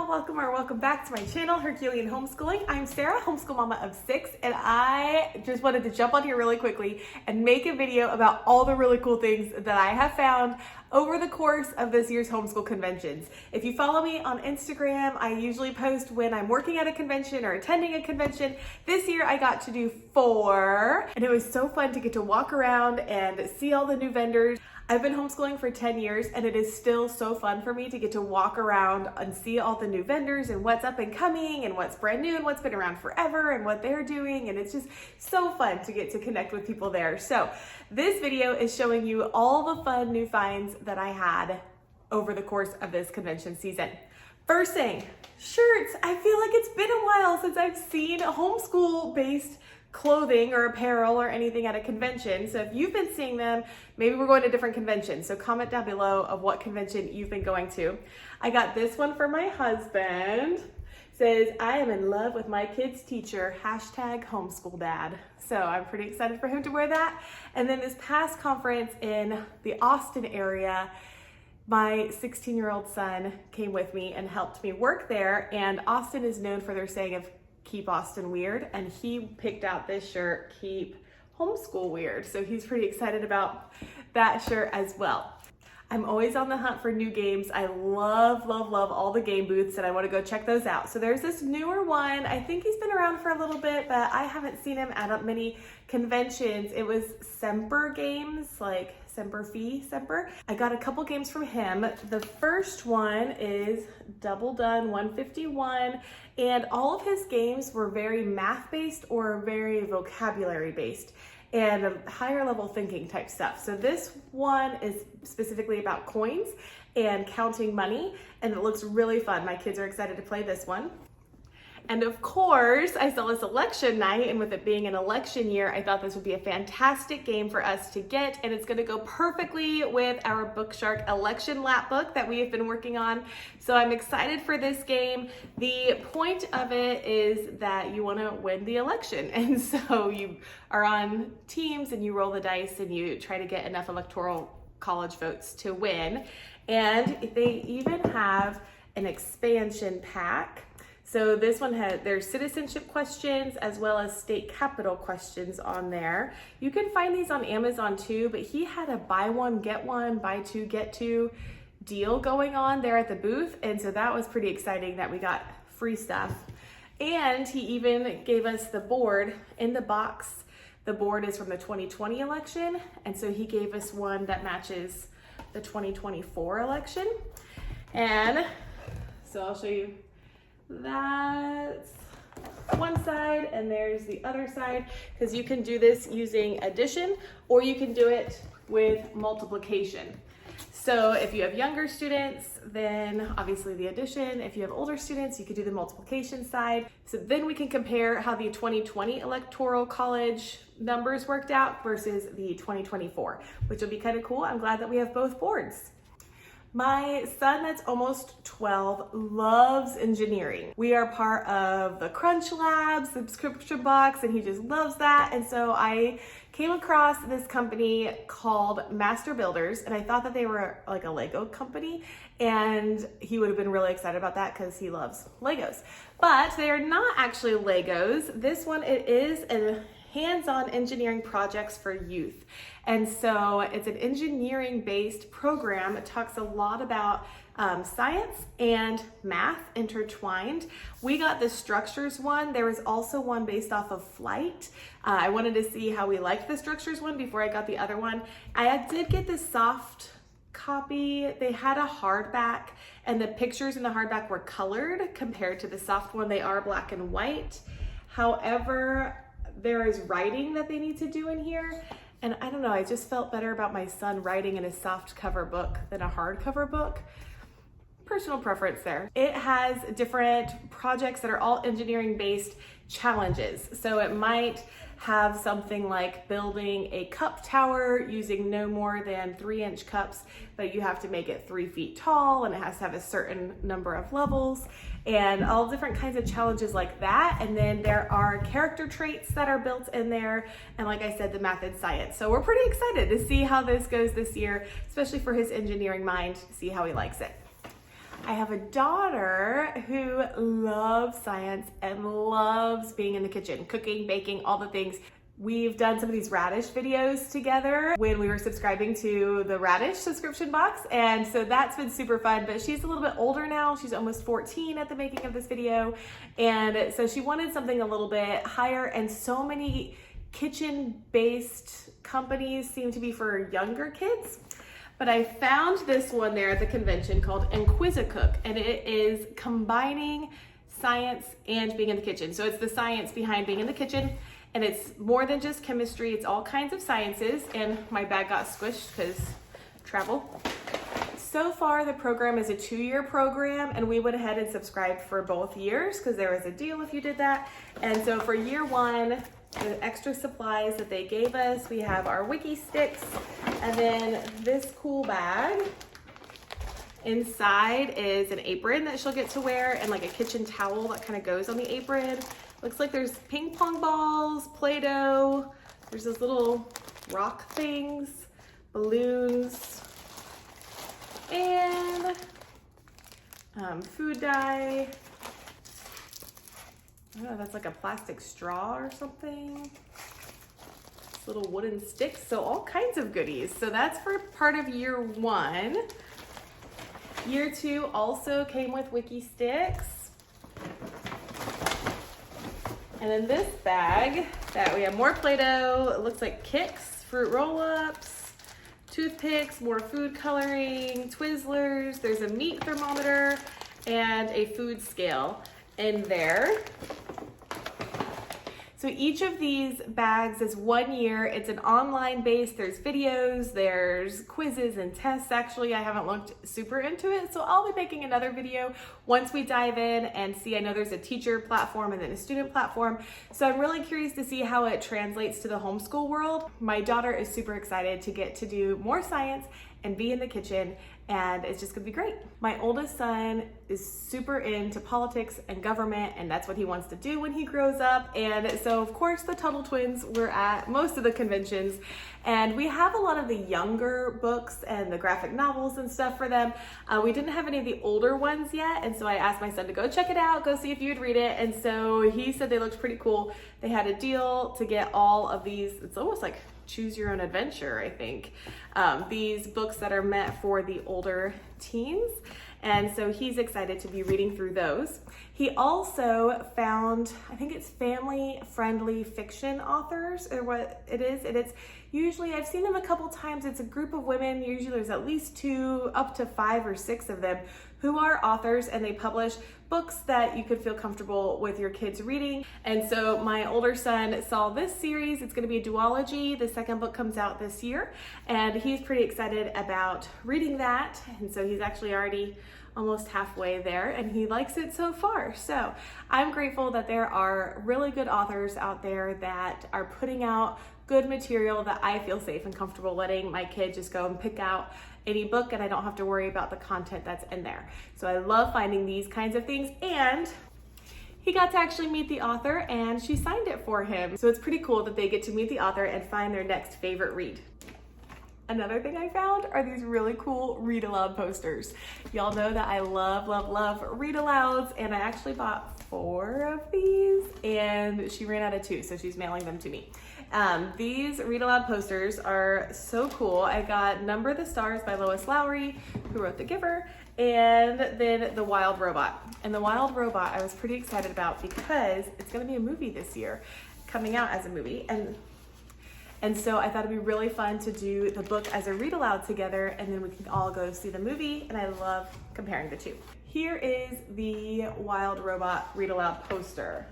welcome back to my channel, Herculean Homeschooling. I'm Sarah, homeschool mama of 6, and I just wanted to jump on here really quickly and make a video about all the really cool things that I have found over the course of this year's homeschool conventions. If you follow me on Instagram, I usually post when I'm working at a convention or attending a convention. This year I got to do 4, and it was so fun to get to walk around and see all the new vendors. I've been homeschooling for 10 years and it is still so fun for me to get to walk around and see all the new vendors and what's up and coming and what's brand new and what's been around forever and what they're doing, and it's just so fun to get to connect with people there. So this video is showing you all the fun new finds that I had over the course of this convention season. First thing, shirts. I feel like it's been a while since I've seen homeschool-based clothing or apparel or anything at a convention. So if you've been seeing them, maybe we're going to different conventions. So comment down below of what convention you've been going to. I got this one for my husband. It says, I am in love with my kid's teacher, #homeschool_dad. So I'm pretty excited for him to wear that. And then this past conference in the Austin area, my 16-year-old son came with me and helped me work there. And Austin is known for their saying of keep Austin weird, and he picked out this shirt, keep homeschool weird. So he's pretty excited about that shirt as well. I'm always on the hunt for new games. I love all the game booths, and I want to go check those out. So there's this newer one. I think he's been around for a little bit, but I haven't seen him at many conventions. It was Semper Games, like Semper Fi, Semper. I got a couple games from him. The first one is Double Done 151, and all of his games were very math-based or very vocabulary-based and higher level thinking type stuff. So this one is specifically about coins and counting money, and it looks really fun. My kids are excited to play this one. And of course, I saw this election night, and with it being an election year, I thought this would be a fantastic game for us to get, and it's gonna go perfectly with our Bookshark election lap book that we have been working on. So I'm excited for this game. The point of it is that you wanna win the election. And so you are on teams and you roll the dice and you try to get enough electoral college votes to win. And they even have an expansion pack. So this one there's citizenship questions as well as state capital questions on there. You can find these on Amazon too, but he had a buy one, get one, buy two, get two deal going on there at the booth. And so that was pretty exciting that we got free stuff. And he even gave us the board in the box. The board is from the 2020 election. And so he gave us one that matches the 2024 election. And so I'll show you. That's one side, and there's the other side, because you can do this using addition or you can do it with multiplication. So if you have younger students, then obviously the addition. If you have older students, you could do the multiplication side. So then we can compare how the 2020 electoral college numbers worked out versus the 2024, which will be kind of cool. I'm glad that we have both boards. My son that's almost 12 loves engineering. We are part of the Crunch Lab subscription box, and he just loves that. And so I came across this company called Master Builders, and I thought that they were like a Lego company, and he would have been really excited about that because he loves Legos. But they are not actually Legos. This one, it is a hands-on engineering projects for youth. And so it's an engineering-based program. It talks a lot about science and math intertwined. We got the structures one. There was also one based off of flight. I wanted to see how we liked the structures one before I got the other one. I did get the soft copy. They had a hardback, and the pictures in the hardback were colored compared to the soft one. They are black and white. However, there is writing that they need to do in here. And I don't know, I just felt better about my son writing in a soft cover book than a hardcover book. Personal preference there. It has different projects that are all engineering based challenges. So it might have something like building a cup tower using no more than 3-inch cups, but you have to make it 3 feet tall, and it has to have a certain number of levels, and all different kinds of challenges like that. And then there are character traits that are built in there, and like I said, the math and science. So we're pretty excited to see how this goes this year, especially for his engineering mind, to see how he likes it. I have a daughter who loves science and loves being in the kitchen, cooking, baking, all the things. We've done some of these radish videos together when we were subscribing to the radish subscription box, and so that's been super fun. But she's a little bit older now. She's almost 14 at the making of this video, and so she wanted something a little bit higher, and so many kitchen-based companies seem to be for younger kids. But I found this one there at the convention called Inquisicook, and it is combining science and being in the kitchen. So it's the science behind being in the kitchen, and it's more than just chemistry, it's all kinds of sciences, and my bag got squished because travel. So far, the program is a 2-year program, and we went ahead and subscribed for both years because there was a deal if you did that. And so for year 1, the extra supplies that they gave us, we have our wiki sticks, and then this cool bag. Inside is an apron that she'll get to wear and like a kitchen towel that kind of goes on the apron. Looks like there's ping pong balls, Play-Doh, there's those little rock things, balloons, and food dye. I don't know, that's like a plastic straw or something. This little wooden sticks, so all kinds of goodies. So that's for part of year 1. Year 2 also came with wiki sticks. And then this bag that we have more Play-Doh, it looks like Kicks, fruit roll-ups, toothpicks, more food coloring, Twizzlers, there's a meat thermometer, and a food scale in there. So each of these bags is 1 year. It's an online base. There's videos, there's quizzes and tests. Actually, I haven't looked super into it, so I'll be making another video once we dive in and see. I know there's a teacher platform and then a student platform. So I'm really curious to see how it translates to the homeschool world. My daughter is super excited to get to do more science and be in the kitchen, and it's just gonna be great. My oldest son is super into politics and government, and that's what he wants to do when he grows up. And so of course the Tuttle twins were at most of the conventions, and we have a lot of the younger books and the graphic novels and stuff for them. We didn't have any of the older ones yet, and so I asked my son to go check it out, go see if you'd read it, and so he said they looked pretty cool. They had a deal to get all of these, it's almost like choose your own adventure, I think. These books that are meant for the older teens. And so he's excited to be reading through those. He also found, I think it's family-friendly fiction authors, or what it is. And it's usually, I've seen them a couple times, it's a group of women, usually there's at least 2, up to 5 or 6 of them, who are authors, and they publish books that you could feel comfortable with your kids reading. And so my older son saw this series. It's gonna be a duology. The second book comes out this year, and he's pretty excited about reading that. And so he's actually already almost halfway there, and he likes it so far. So I'm grateful that there are really good authors out there that are putting out good material that I feel safe and comfortable letting my kid just go and pick out any book, and I don't have to worry about the content that's in there. So I love finding these kinds of things, and he got to actually meet the author, and she signed it for him. So it's pretty cool that they get to meet the author and find their next favorite read. Another thing I found are these really cool read aloud posters. Y'all know that I love, love, love read alouds, and I actually bought 4 of these, and she ran out of 2, so she's mailing them to me. These read aloud posters are so cool. I got Number the Stars by Lois Lowry, who wrote The Giver, and then The Wild Robot. And The Wild Robot I was pretty excited about because it's gonna be a movie this year, coming out as a movie. And so I thought it'd be really fun to do the book as a read aloud together, and then we can all go see the movie, and I love comparing the two. Here is the Wild Robot read aloud poster.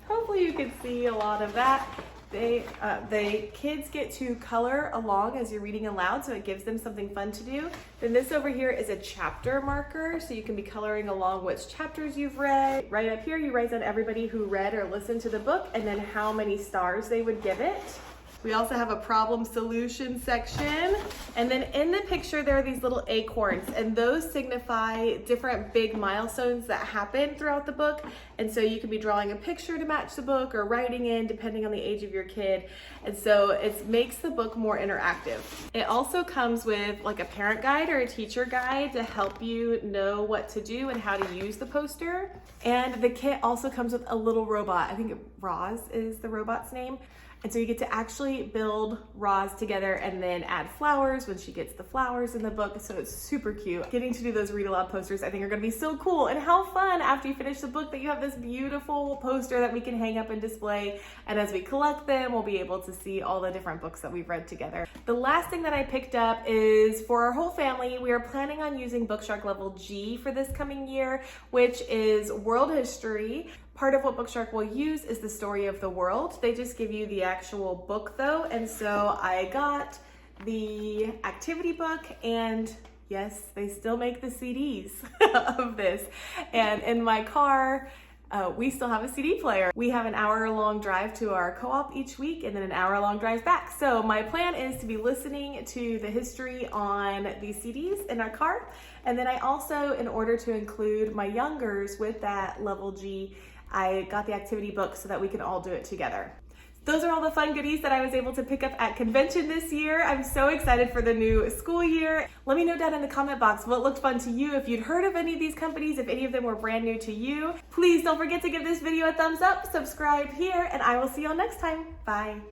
Hopefully you can see a lot of that. The kids get to color along as you're reading aloud, so it gives them something fun to do. Then this over here is a chapter marker, so you can be coloring along which chapters you've read. Right up here, you write down everybody who read or listened to the book, and then how many stars they would give it. We also have a problem solution section. And then in the picture, there are these little acorns, and those signify different big milestones that happen throughout the book. And so you can be drawing a picture to match the book or writing in depending on the age of your kid. And so it makes the book more interactive. It also comes with like a parent guide or a teacher guide to help you know what to do and how to use the poster. And the kit also comes with a little robot. I think Roz is the robot's name. And so you get to actually build Roz together and then add flowers when she gets the flowers in the book. So it's super cute. Getting to do those read aloud posters I think are gonna be so cool. And how fun after you finish the book that you have this beautiful poster that we can hang up and display. And as we collect them, we'll be able to see all the different books that we've read together. The last thing that I picked up is for our whole family, we are planning on using Bookshark Level G for this coming year, which is world history. Part of what Bookshark will use is the story of the world. They just give you the actual book though. And so I got the activity book, and yes, they still make the CDs of this. And in my car, we still have a CD player. We have an hour-long drive to our co-op each week and then an hour-long drive back. So my plan is to be listening to the history on these CDs in our car. And then I also, in order to include my youngers with that Level G, I got the activity book so that we can all do it together. Those are all the fun goodies that I was able to pick up at convention this year. I'm so excited for the new school year. Let me know down in the comment box what looked fun to you, if you'd heard of any of these companies, if any of them were brand new to you. Please don't forget to give this video a thumbs up, subscribe here, and I will see you all next time. Bye.